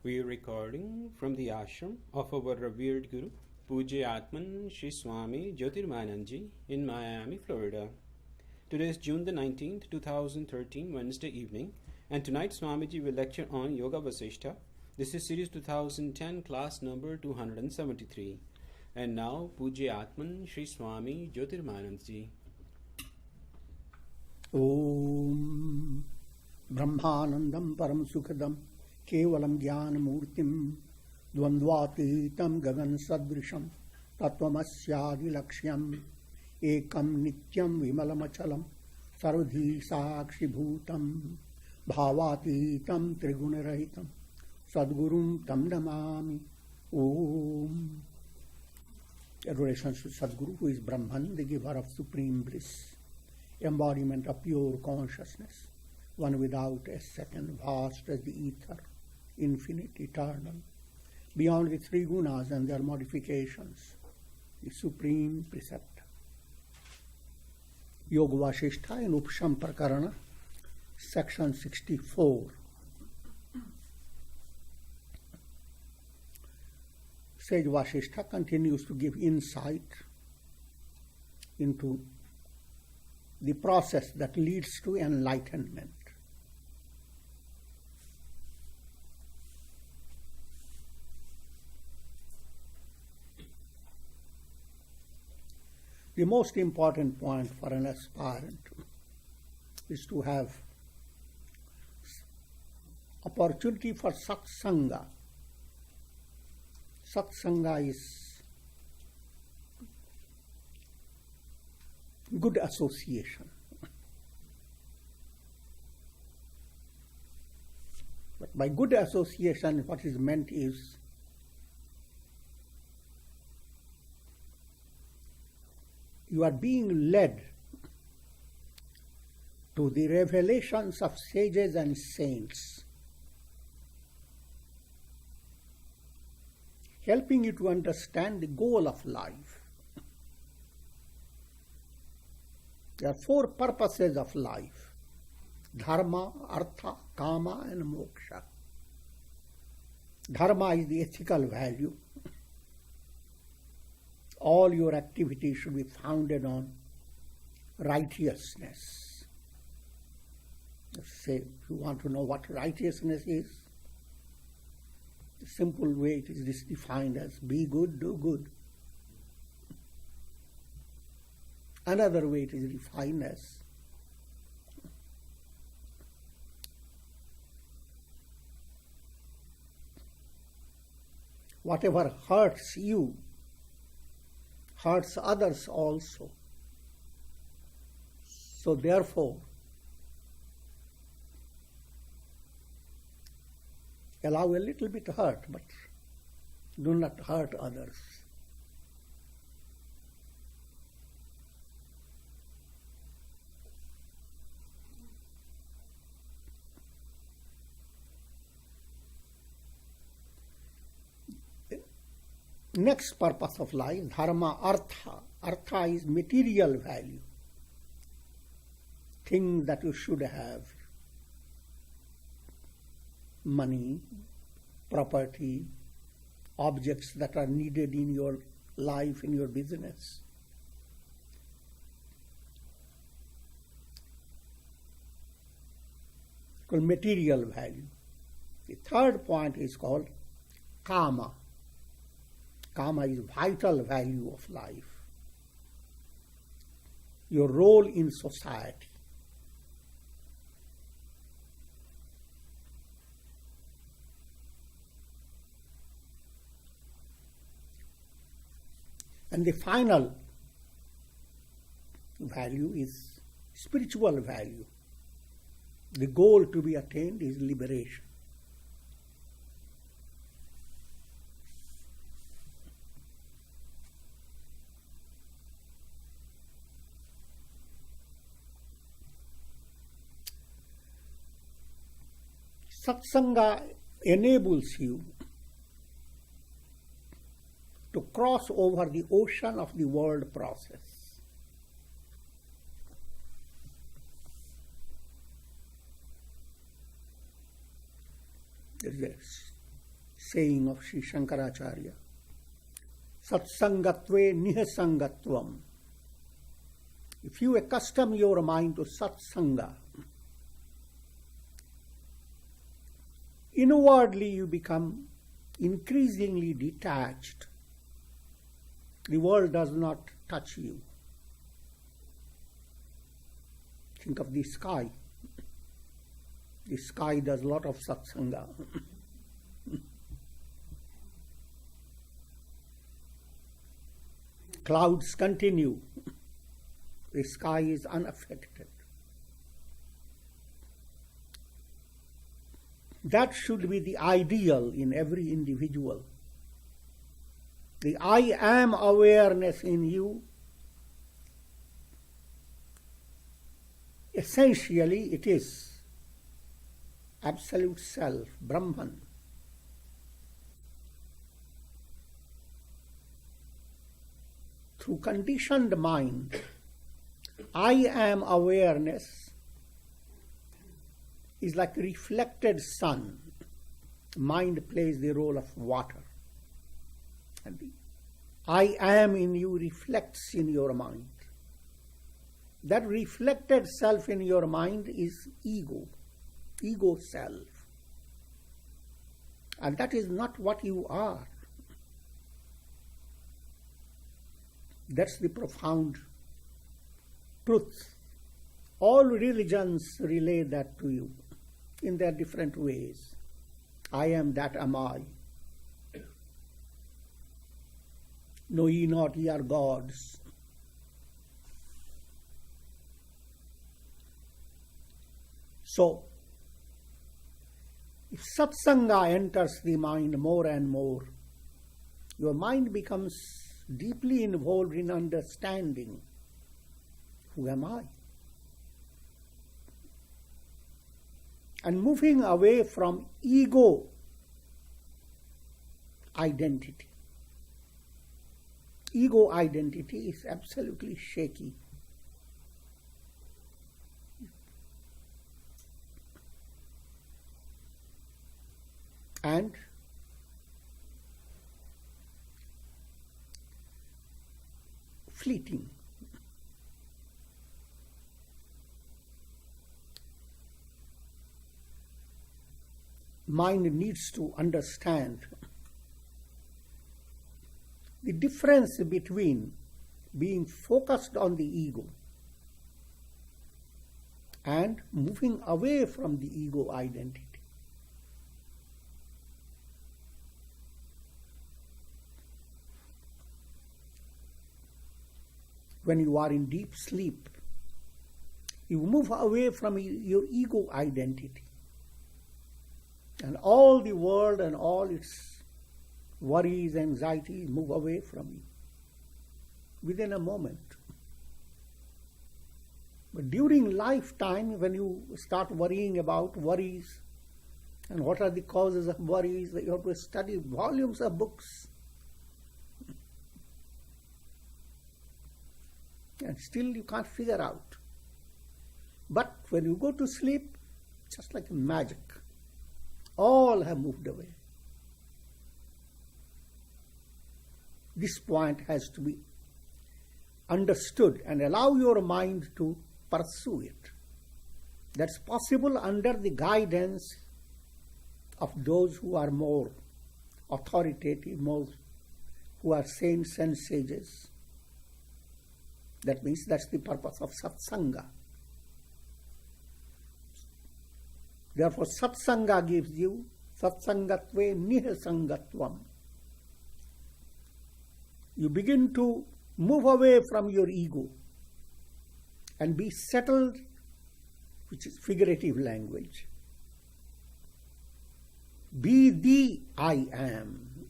We are recording from the ashram of our revered Guru, Pujya Atman Sri Swami Jyotirmayananda in Miami, Florida. Today is June the 19th, 2013, Wednesday evening, and tonight Swamiji will lecture on Yoga Vasistha. This is series 2010, class number 273. And now, Pujya Atman Sri Swami Jyotirmayananda. Om Brahmanandam Param Sukhadam Kevalam Jnana Murtim Dvandvatitam Gagan Sadrisham Tattvamasya Laksham Ekam Nityam Vimalamachalam Sarvadhi Sakshi Bhutam Bhavatitam Trigunarahitam Sadgurum Tam Namami. Om. Adoration to Sadguru, who is Brahman, the giver of supreme bliss, embodiment of pure consciousness, one without a second, vast as the ether, infinite, eternal, beyond the three gunas and their modifications, the supreme preceptor. Yoga Vasistha in Upashama Prakarana Section 64. Sage Vasistha continues to give insight into the process that leads to enlightenment. The most important point for an aspirant is to have opportunity for satsanga. Satsanga is good association. But by good association, what is meant is you are being led to the revelations of sages and saints, helping you to understand the goal of life. There are four purposes of life: dharma, artha, kama, and moksha. Dharma is the ethical value. All your activities should be founded on righteousness. Say, if you want to know what righteousness is, the simple way it is defined as be good, do good. Another way it is defined as whatever hurts you hurts others also. So therefore, allow a little bit hurt, but do not hurt others. Next purpose of life, dharma, artha. Artha is material value, things that you should have. Money, property, objects that are needed in your life, in your business. Called material value. The third point is called kama. Kama is vital value of life. Your role in society. And the final value is spiritual value. The goal to be attained is liberation. Satsanga enables you to cross over the ocean of the world process. There's saying of Sri Shankaracharya. Satsangatve nihasangatvam. If you accustom your mind to satsanga, inwardly you become increasingly detached. The world does not touch you. Think of the sky. The sky does a lot of satsanga. Clouds continue. The sky is unaffected. That should be the ideal in every individual. The I am awareness in you, essentially it is absolute self, Brahman. Through conditioned mind, I am awareness is like reflected sun. Mind plays the role of water. And the I am in you reflects in your mind. That reflected self in your mind is ego self. And that is not what you are. That's the profound truth. All religions relay that to you in their different ways. I am that am I. Know ye not ye are gods. So, if satsanga enters the mind more and more, your mind becomes deeply involved in understanding who am I? And moving away from ego identity. Ego identity is absolutely shaky. And fleeting. Mind needs to understand the difference between being focused on the ego and moving away from the ego identity. When you are in deep sleep, you move away from your ego identity. And all the world and all its worries, anxieties move away from you within a moment. But during lifetime, when you start worrying about worries and what are the causes of worries, you have to study volumes of books. And still you can't figure out. But when you go to sleep, just like magic, all have moved away. This point has to be understood and allow your mind to pursue it. That's possible under the guidance of those who are more authoritative, more who are saints and sages. That means that's the purpose of satsanga. Therefore, satsanga gives you satsangatve nihasangatvam. You begin to move away from your ego and be settled, which is figurative language. Be the I am.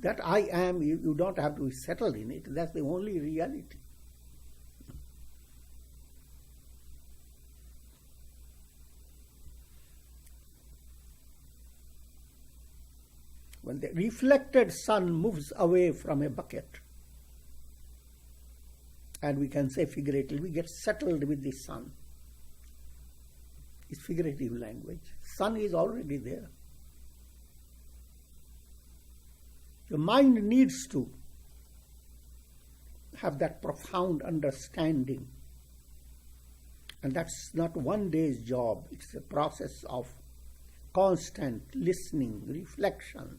That I am, you don't have to be settled in it. That's the only reality. When the reflected sun moves away from a bucket, and we can say figuratively, we get settled with the sun. It's figurative language. Sun is already there. The mind needs to have that profound understanding. And that's not one day's job. It's a process of constant listening, reflection.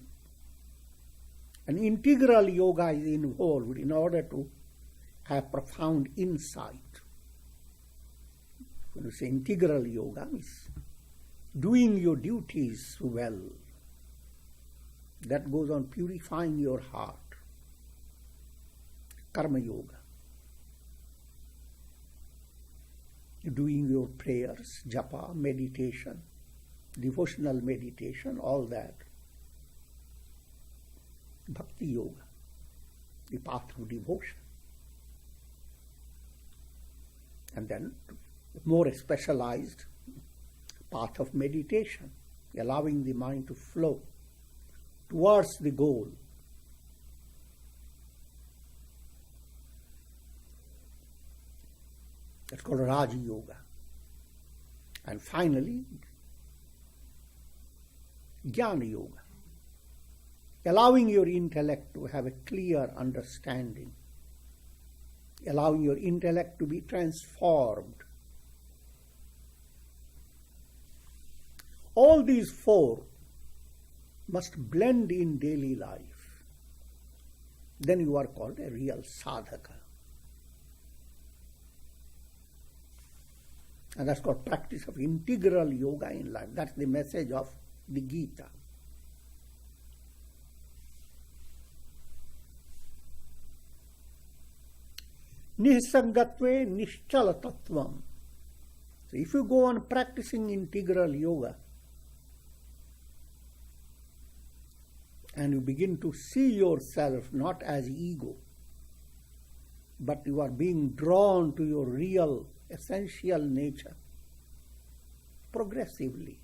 And integral yoga is involved in order to have profound insight. When you say integral yoga, means doing your duties well. That goes on purifying your heart. Karma yoga. Doing your prayers, japa, meditation, devotional meditation, all that. Bhakti yoga, the path of devotion. And then more specialized path of meditation, allowing the mind to flow towards the goal. That's called Raja Yoga. And finally, Jnana Yoga, allowing your intellect to have a clear understanding, allowing your intellect to be transformed. All these four must blend in daily life. Then you are called a real sadhaka. And that's called practice of integral yoga in life. That's the message of the Gita. Nisangatve nischala tattvam. So if you go on practicing integral yoga and you begin to see yourself not as ego, but you are being drawn to your real essential nature progressively.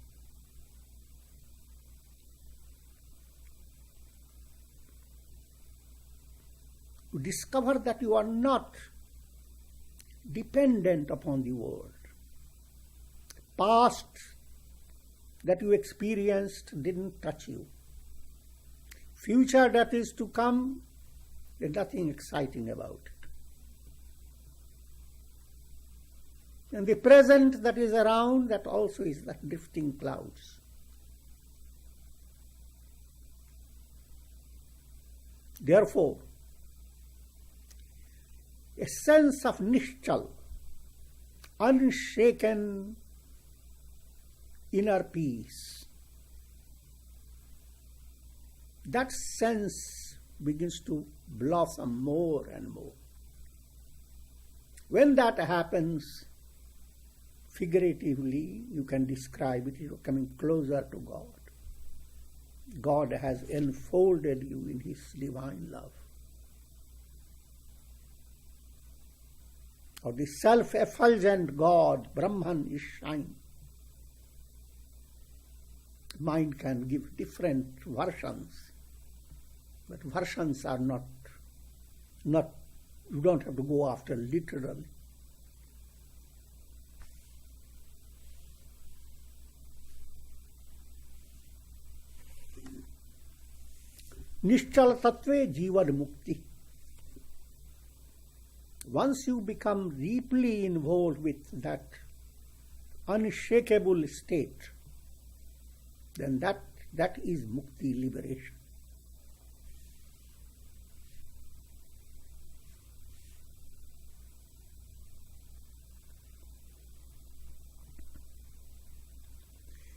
You discover that you are not dependent upon the world. Past that you experienced didn't touch you. Future that is to come, there's nothing exciting about it. And the present that is around, that also is like drifting clouds. Therefore, a sense of nischal, unshaken inner peace, that sense begins to blossom more and more. When that happens, figuratively, you can describe it, you're coming closer to God. God has enfolded you in His divine love. Or the self-effulgent God, Brahman, is shine. Mind can give different versions, but versions are not, you don't have to go after literally. Nischala tattve jivan mukti. Once you become deeply involved with that unshakable state, then that is mukti, liberation.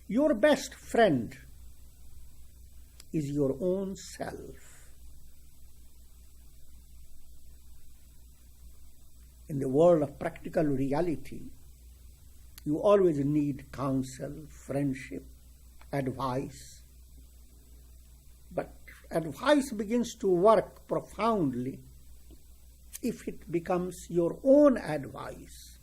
Your best friend is your own self. In the world of practical reality, you always need counsel, friendship, advice. But advice begins to work profoundly if it becomes your own advice.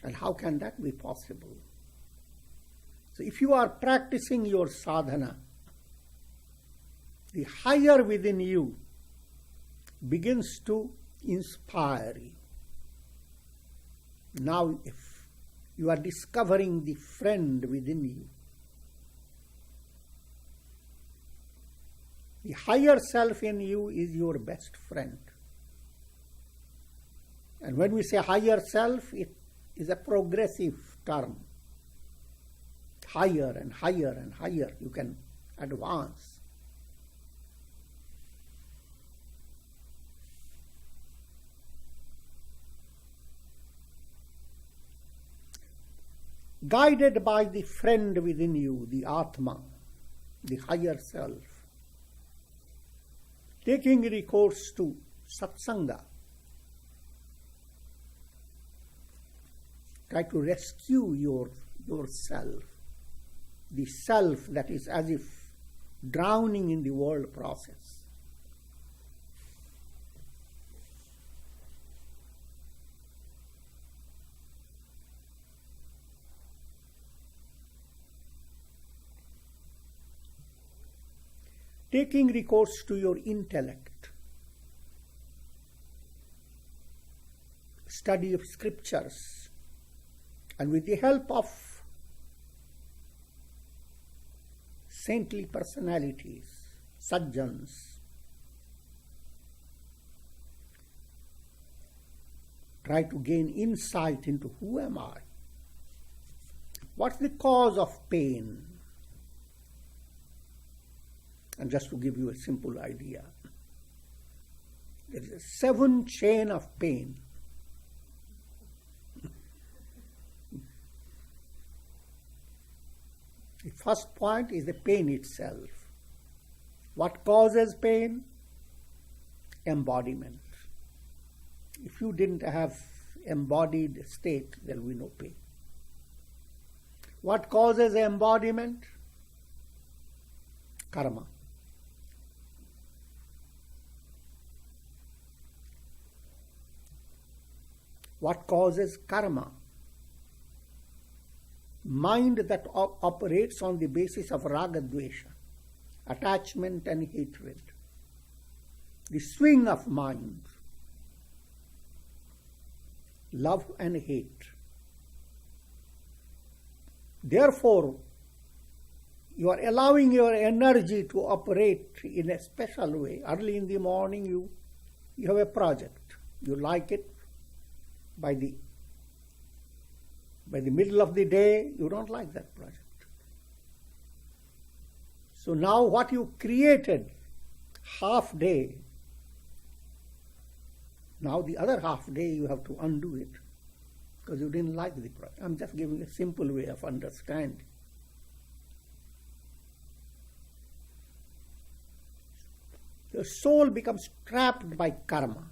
And how can that be possible? So if you are practicing your sadhana, the higher within you begins to inspire you. Now if you are discovering the friend within you, The higher self in you is your best friend. And when we say higher self, it is a progressive term. Higher and higher and higher you can advance. Guided by the friend within you, the Atma, the higher self, taking recourse to satsanga, try to rescue yourself, the self that is as if drowning in the world process. Taking recourse to your intellect, study of scriptures, and with the help of saintly personalities, sajjans, try to gain insight into who am I? What's the cause of pain? And just to give you a simple idea, there is a 7 chain of pain. The first point is the pain itself. What causes pain? Embodiment. If you didn't have embodied state, there will be no pain. What causes embodiment? Karma. What causes karma? Mind that operates on the basis of raga dvesha, attachment and hatred. The swing of mind, love and hate. Therefore, you are allowing your energy to operate in a special way. Early in the morning, you have a project. You like it. By the middle of the day, you don't like that project. So now what you created, half day, now the other half day you have to undo it because you didn't like the project. I'm just giving a simple way of understanding. The soul becomes trapped by karma,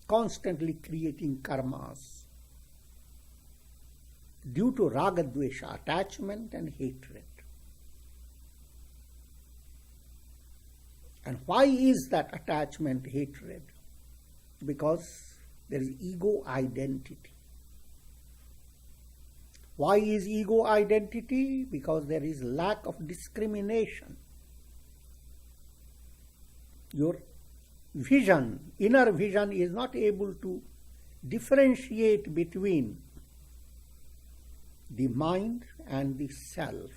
constantly creating karmas due to raga dvesha, attachment and hatred. And why is that attachment, hatred? Because there is ego identity. Why is ego identity? Because there is lack of discrimination. Your vision, inner vision, is not able to differentiate between the mind and the self.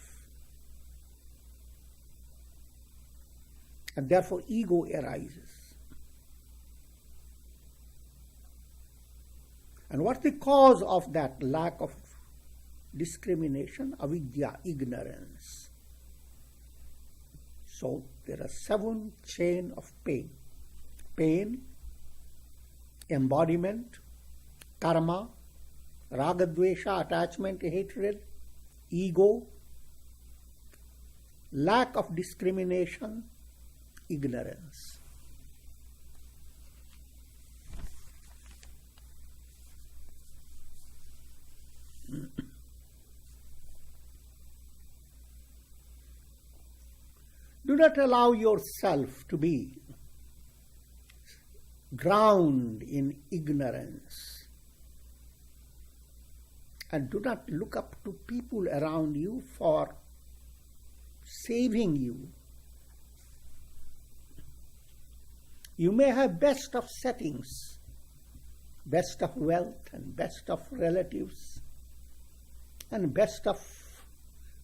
And therefore ego arises. And what's the cause of that lack of discrimination? Avidya, ignorance. So there are 7 chain of pain. Pain, embodiment, karma, raga dvesha, attachment, hatred, ego, lack of discrimination, ignorance. Do not allow yourself to be drowned in ignorance. And do not look up to people around you for saving you. You may have best of settings, best of wealth and best of relatives, and best of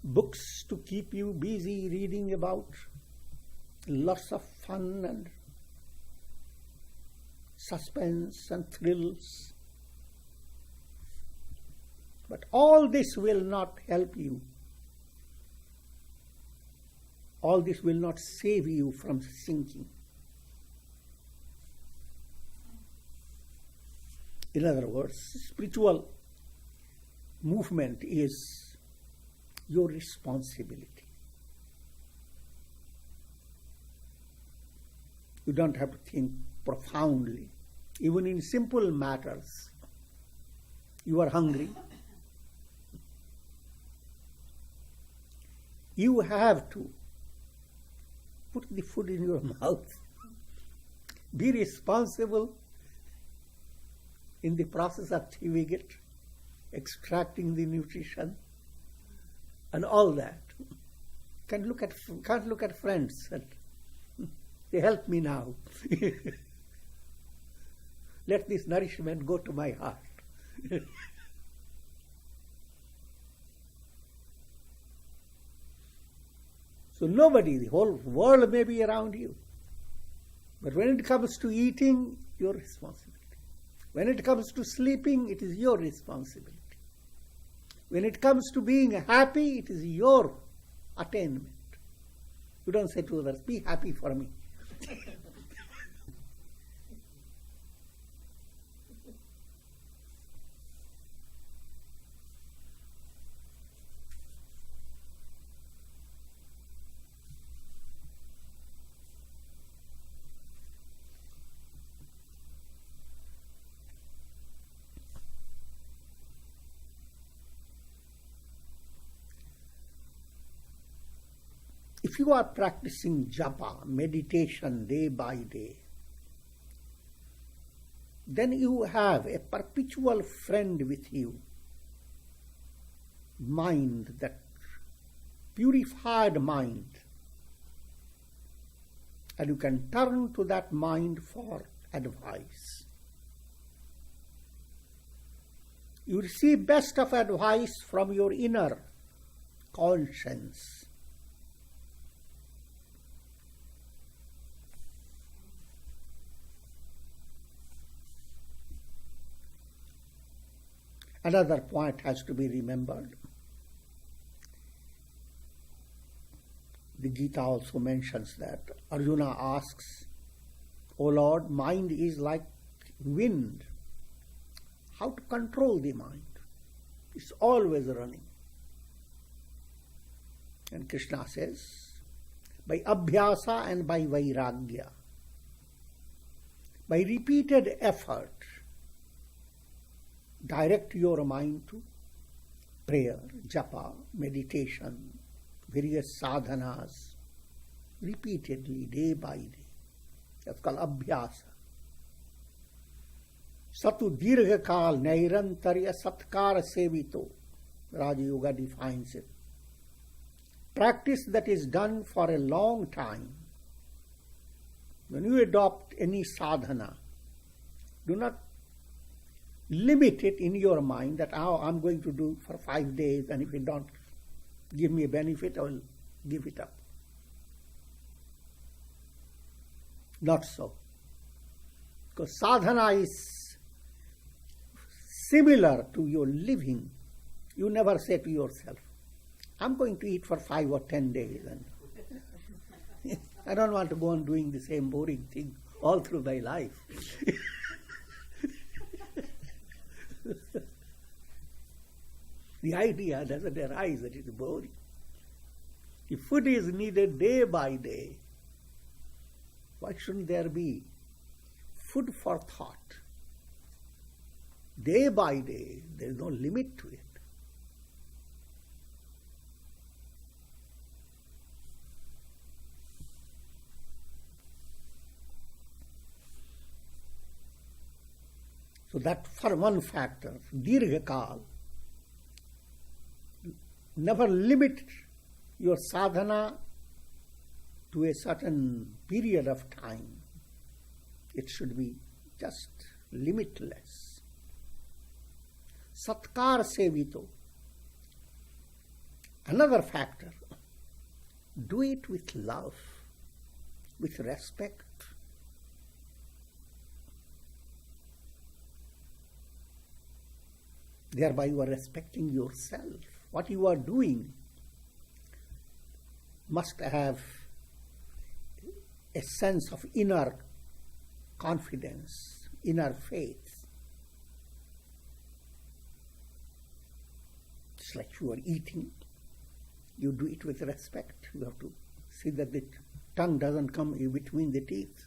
books to keep you busy reading about, lots of fun and suspense and thrills. But all this will not help you. All this will not save you from sinking. In other words, spiritual movement is your responsibility. You don't have to think profoundly. Even in simple matters, you are hungry. You have to put the food in your mouth. Be responsible in the process of achieving it, extracting the nutrition, and all that. Can't look at friends and they help me now. Let this nourishment go to my heart. So nobody, the whole world may be around you. But when it comes to eating, your responsibility. When it comes to sleeping, it is your responsibility. When it comes to being happy, it is your attainment. You don't say to others, be happy for me. If you are practicing japa, meditation day by day, then you have a perpetual friend with you, mind, that purified mind, and you can turn to that mind for advice. You receive best of advice from your inner conscience. Another point has to be remembered. The Gita also mentions that. Arjuna asks, O Lord, mind is like wind. How to control the mind? It's always running. And Krishna says, by abhyasa and by vairagya, by repeated effort, direct your mind to prayer, japa, meditation, various sadhanas, repeatedly, day by day. That's called abhyasa. Satu dirghakal nairantarya satkara sevito, Raja Yoga defines it. Practice that is done for a long time. When you adopt any sadhana, do not limit it in your mind that I'm going to do for 5 days, and if it don't give me a benefit, I will give it up. Not so. Because sadhana is similar to your living. You never say to yourself, I'm going to eat for 5 or 10 days, and I don't want to go on doing the same boring thing all through my life. The idea doesn't arise that it is boring. If food is needed day by day, why shouldn't there be food for thought? Day by day, there is no limit to it. So that for one factor, dirghakal, never limit your sadhana to a certain period of time. It should be just limitless. Satkar sevito. Another factor, do it with love. with respect. Thereby you are respecting yourself. What you are doing must have a sense of inner confidence, inner faith. It's like you are eating. You do it with respect. You have to see that the tongue doesn't come in between the teeth.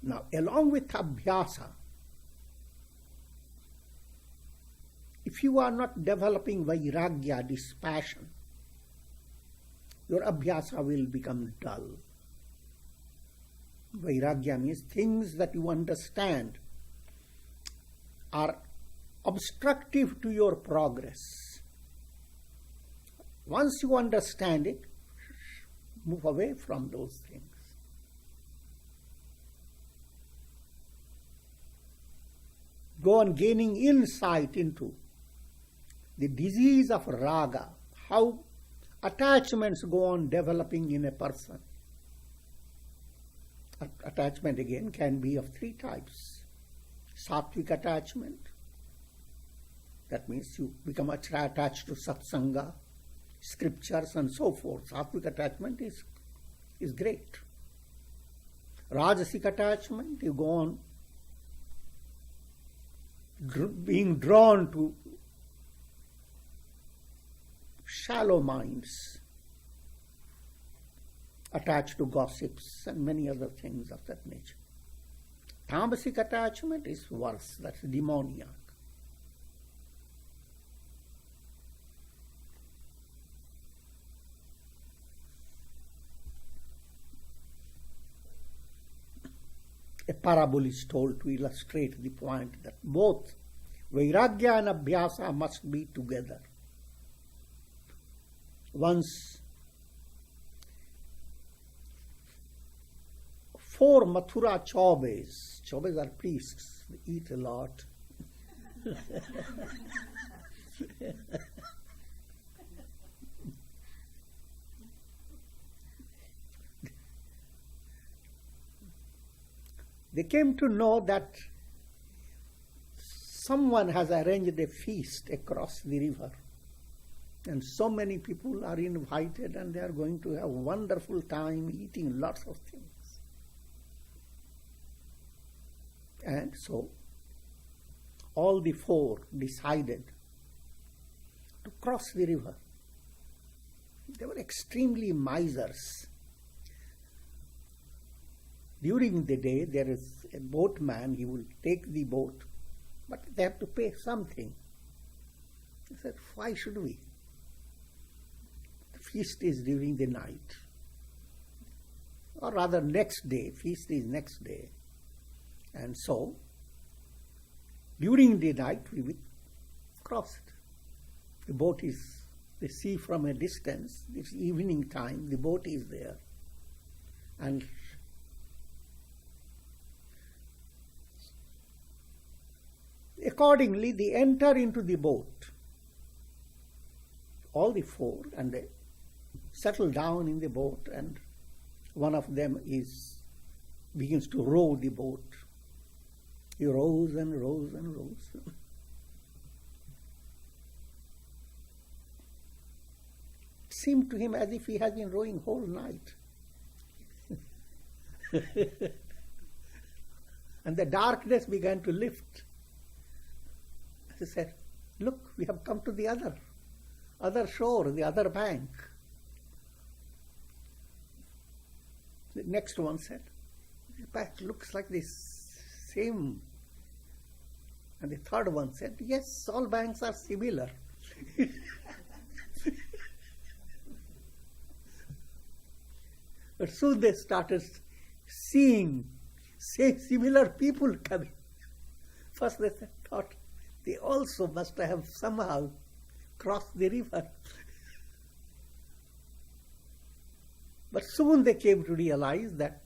Now, along with abhyasa, if you are not developing vairagya, dispassion, your abhyasa will become dull. Vairagya means things that you understand are obstructive to your progress. Once you understand it, move away from those things. Go on gaining insight into the disease of raga, how attachments go on developing in a person. Attachment again can be of three types. Sattvic attachment, that means you become attached to satsanga, scriptures and so forth. Sattvic attachment is great. Rajasic attachment, you go on being drawn to shallow minds, attached to gossips and many other things of that nature. Tamasic attachment is worse, that's demoniac. A parable is told to illustrate the point that both vairagya and abhyasa must be together. Once 4 Mathura Chaubes are priests, they eat a lot. They came to know that someone has arranged a feast across the river, and so many people are invited and they are going to have a wonderful time eating lots of things. And so all the 4 decided to cross the river. They were extremely misers. During the day, there is a boatman, he will take the boat, but they have to pay something. He said, why should we? The feast is during the night. Or rather next day, feast is next day. And so, during the night, we will cross it. The boat is, they see from a distance, it's evening time, the boat is there. And accordingly, they enter into the boat, all the 4, and they settle down in the boat, and one of them begins to row the boat. He rows and rows and rows. It seemed to him as if he had been rowing whole night. And the darkness began to lift. He said, look, we have come to the other shore, the other bank. The next one said, the bank looks like this same. And the third one said, yes, all banks are similar. But soon they started seeing similar people coming. First they thought, they also must have somehow crossed the river. But soon they came to realize that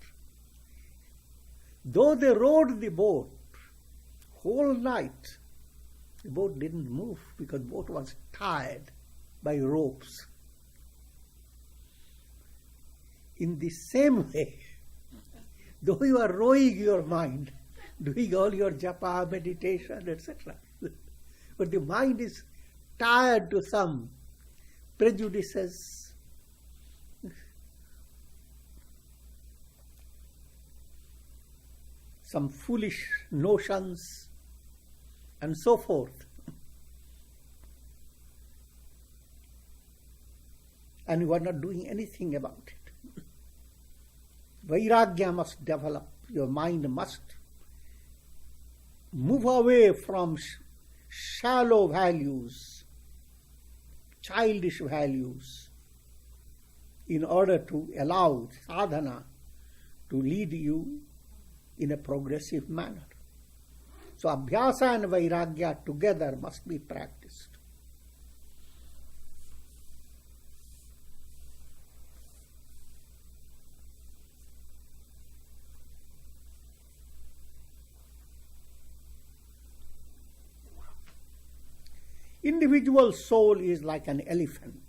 though they rowed the boat whole night, the boat didn't move because the boat was tied by ropes. In the same way, though you are rowing your mind, doing all your japa, meditation, etc., but the mind is tied to some prejudices, some foolish notions, and so forth. And you are not doing anything about it. Vairagya must develop. Your mind must move away from shallow values, childish values, in order to allow sadhana to lead you in a progressive manner. So abhyasa and vairagya together must be practiced. Individual soul is like an elephant.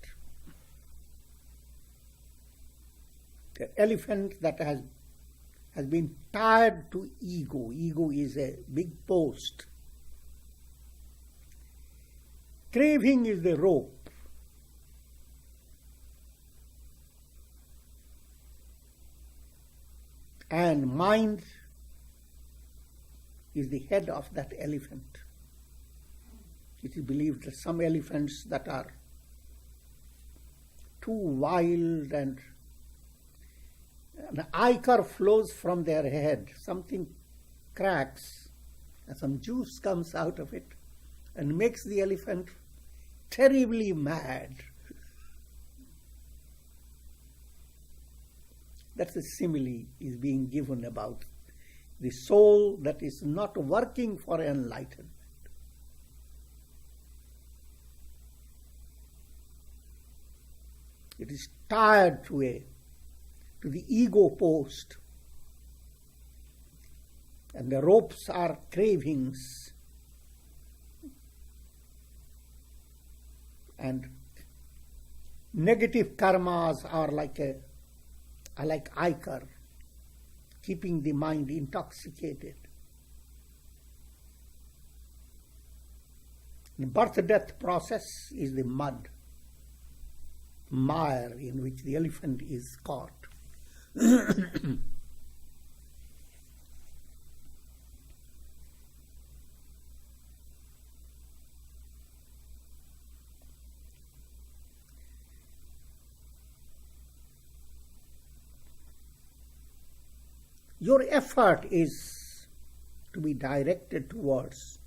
The elephant that has been tied to ego. Ego is a big post. Craving is the rope. And mind is the head of that elephant. It is believed that some elephants that are too wild and ichor flows from their head, something cracks and some juice comes out of it and makes the elephant terribly mad. That's a simile is being given about the soul that is not working for enlightenment. It is tied to the ego post, and the ropes are cravings, and negative karmas are like ichor, keeping the mind intoxicated. The birth-death process is the mire in which the elephant is caught. Your effort is to be directed towards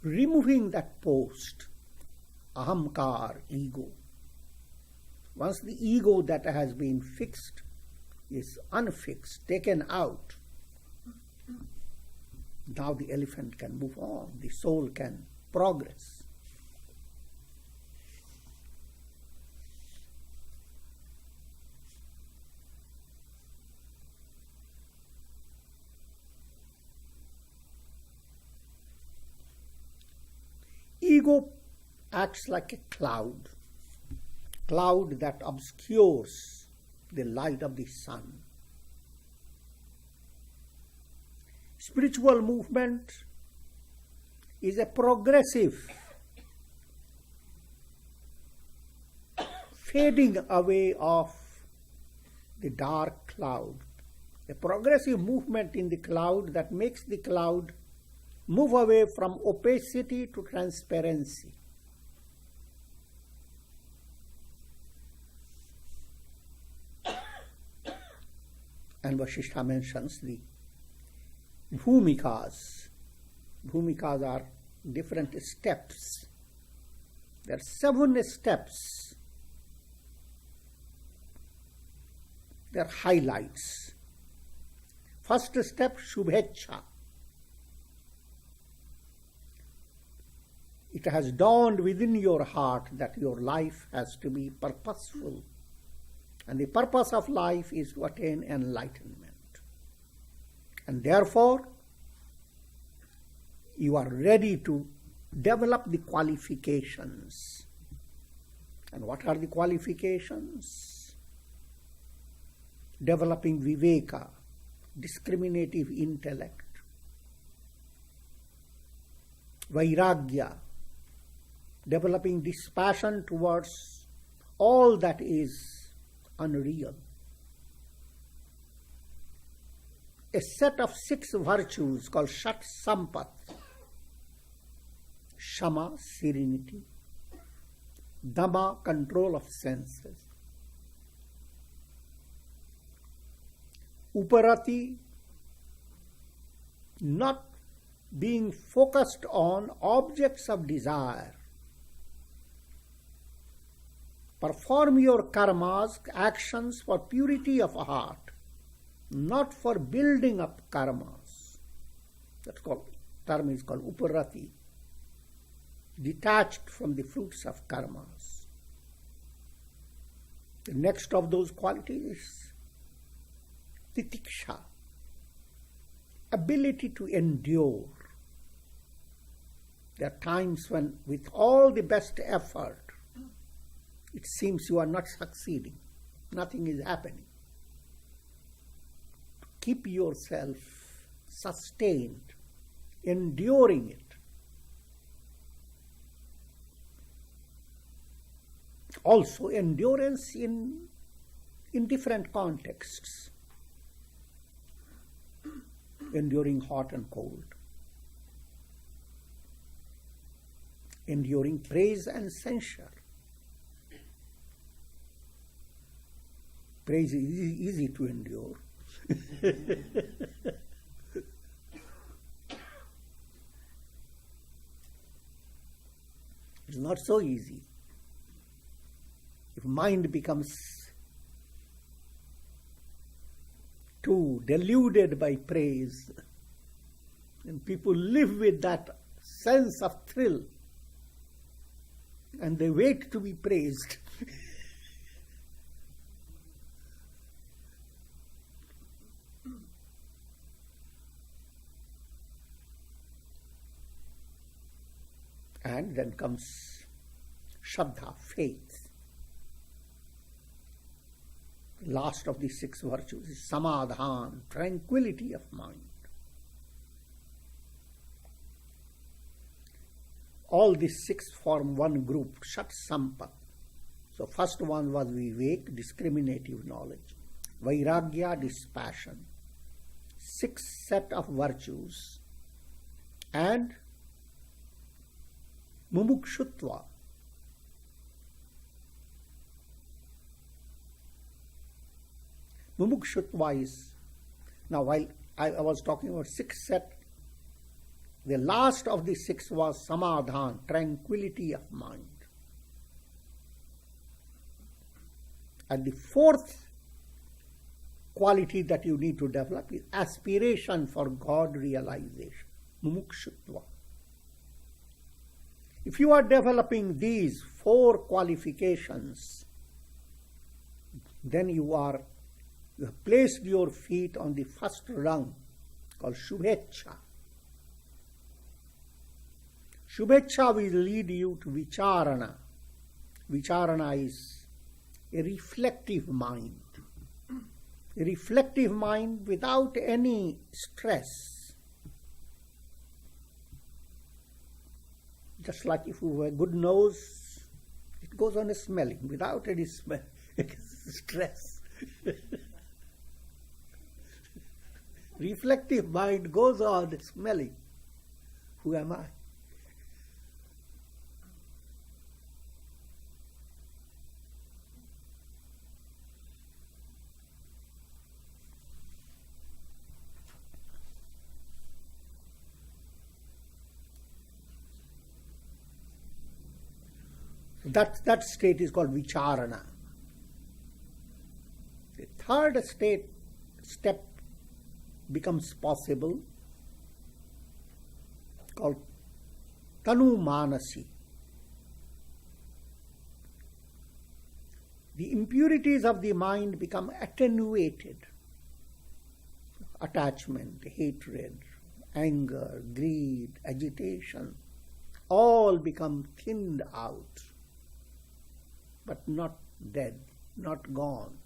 removing that post, ahamkar, ego. Once the ego that has been fixed is unfixed, taken out, now the elephant can move on, the soul can progress. Ego acts like a cloud that obscures the light of the sun. Spiritual movement is a progressive fading away of the dark cloud, a progressive movement in the cloud that makes the cloud move away from opacity to transparency. And Vasistha mentions the bhumikas. Bhumikas are different steps. There are 7 steps. They are highlights. First step, Shubhecha. It has dawned within your heart that your life has to be purposeful. And the purpose of life is to attain enlightenment. And therefore, you are ready to develop the qualifications. And what are the qualifications? Developing viveka, discriminative intellect. Vairagya, developing dispassion towards all that is unreal. A set of 6 virtues called Shat Sampat. Shama, serenity. Dhamma, control of senses. Uparati, not being focused on objects of desire. Perform your karmas, actions for purity of heart, not for building up karmas. That's called, term is called uparati, detached from the fruits of karmas. The next of those qualities is titiksha, ability to endure. There are times when, with all the best effort, it seems you are not succeeding. Nothing is happening. Keep yourself sustained, enduring it. Also, endurance in different contexts. Enduring hot and cold. Enduring praise and censure. Praise is easy to endure. It's not so easy. If mind becomes too deluded by praise, and people live with that sense of thrill, and they wait to be praised. And then comes Shraddha, faith. Last of the 6 virtues is Samadhan, tranquility of mind. All these 6 form one group, Shat Sampat. So first one was Vivek, discriminative knowledge. Vairagya, dispassion. 6 set of virtues. And Mumukshutva. Mumukshutva is, now while I was talking about 6 set, the last of the 6 was Samadhan, tranquility of mind. And the 4th quality that you need to develop is aspiration for God realization, Mumukshutva. If you are developing these 4 qualifications, then you have placed your feet on the first rung called Shubhecha. Shubhecha will lead you to Vicharana. Vicharana is a reflective mind. A reflective mind without any stress. Just like if you have a good nose, it goes on smelling without any smell, stress. Reflective mind goes on smelling. Who am I? That state is called Vicharana. The third step becomes possible, called Tanu Manasi. The impurities of the mind become attenuated. Attachment, hatred, anger, greed, agitation, all become thinned out, but not dead, not gone.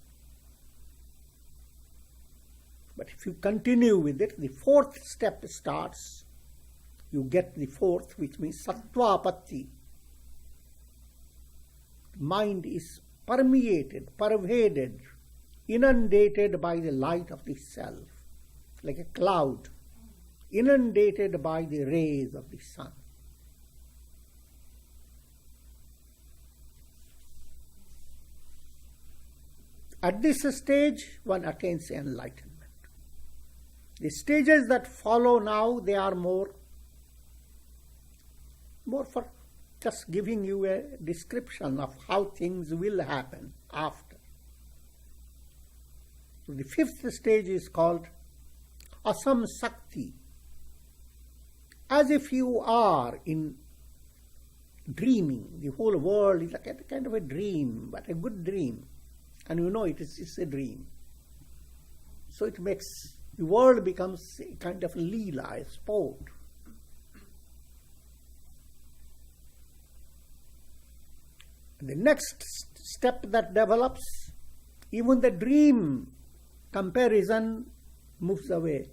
But if you continue with it, the fourth step starts. You get the fourth, which means sattvapatti. Mind is permeated, pervaded, inundated by the light of the self, like a cloud, inundated by the rays of the sun. At this stage, one attains enlightenment. The stages that follow now, they are more for just giving you a description of how things will happen after. So the fifth stage is called asamsakti. As if you are in dreaming. The whole world is like a kind of a dream, but a good dream. And you know it's a dream. So it makes, the world becomes a kind of leela, a sport. And the next step that develops, even the dream comparison moves away.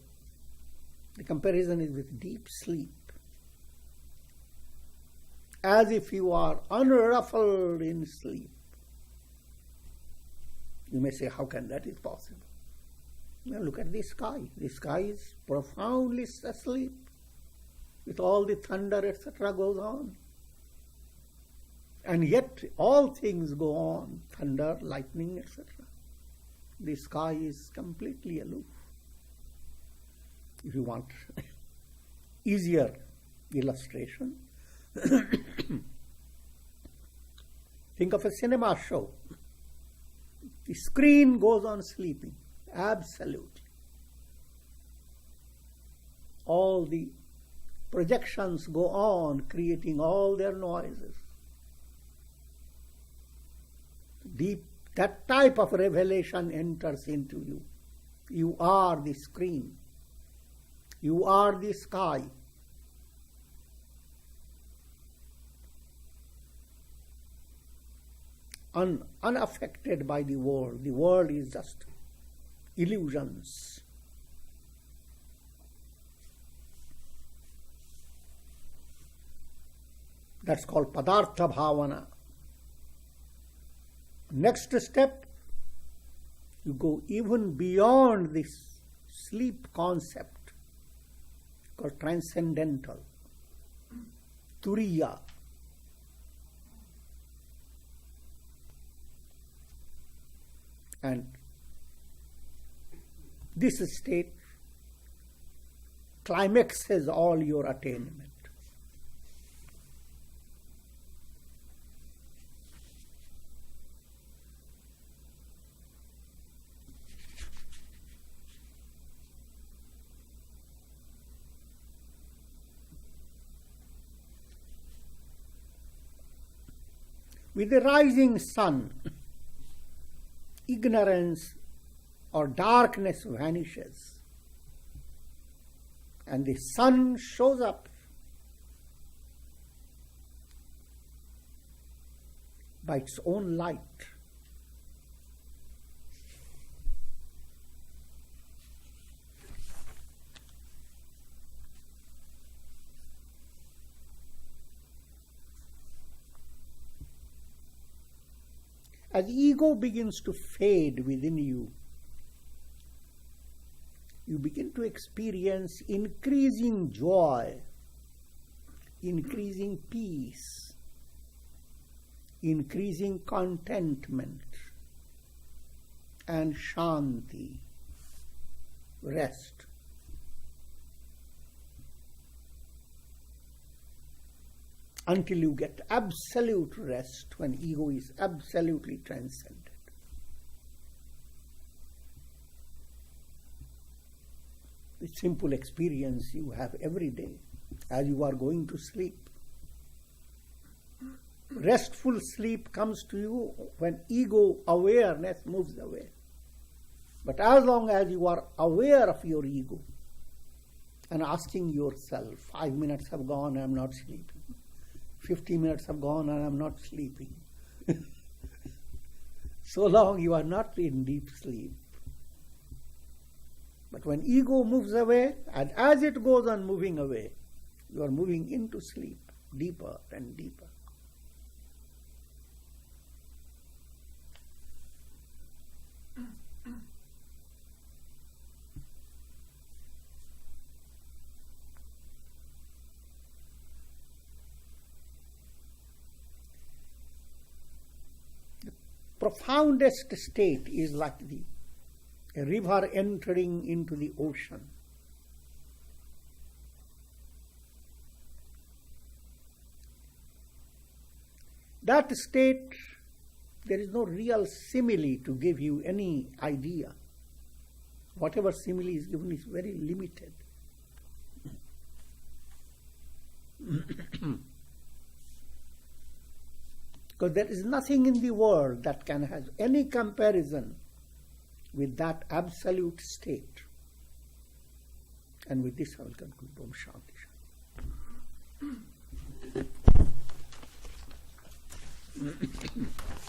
The comparison is with deep sleep. As if you are unruffled in sleep. You may say, how can that is possible? Now look at the sky. The sky is profoundly asleep, with all the thunder, etc. goes on. And yet all things go on, thunder, lightning, etc. The sky is completely aloof. If you want easier illustration, think of a cinema show. The screen goes on sleeping, absolutely. All the projections go on, creating all their noises. That type of revelation enters into you. You are the screen. You are the sky. Unaffected by the world. The world is just illusions. That's called padartha bhavana. Next step, you go even beyond this sleep concept called transcendental, turiya. And this state climaxes all your attainment. With the rising sun, ignorance or darkness vanishes, and the sun shows up by its own light. As ego begins to fade within you, you begin to experience increasing joy, increasing peace, increasing contentment, and shanti, rest. Until you get absolute rest when ego is absolutely transcended. simple experience you have every day as you are going to sleep. Restful sleep comes to you when ego awareness moves away. But as long as you are aware of your ego and asking yourself, 5 minutes have gone, I am not sleeping. 50 minutes have gone and I am not sleeping. So long you are not in deep sleep. But when ego moves away, and as it goes on moving away, you are moving into sleep, deeper and deeper. Profoundest state is like a river entering into the ocean. That state, there is no real simile to give you any idea. Whatever simile is given is very limited. Because there is nothing in the world that can have any comparison with that absolute state. And with this I will conclude. Om Shanti Shanti.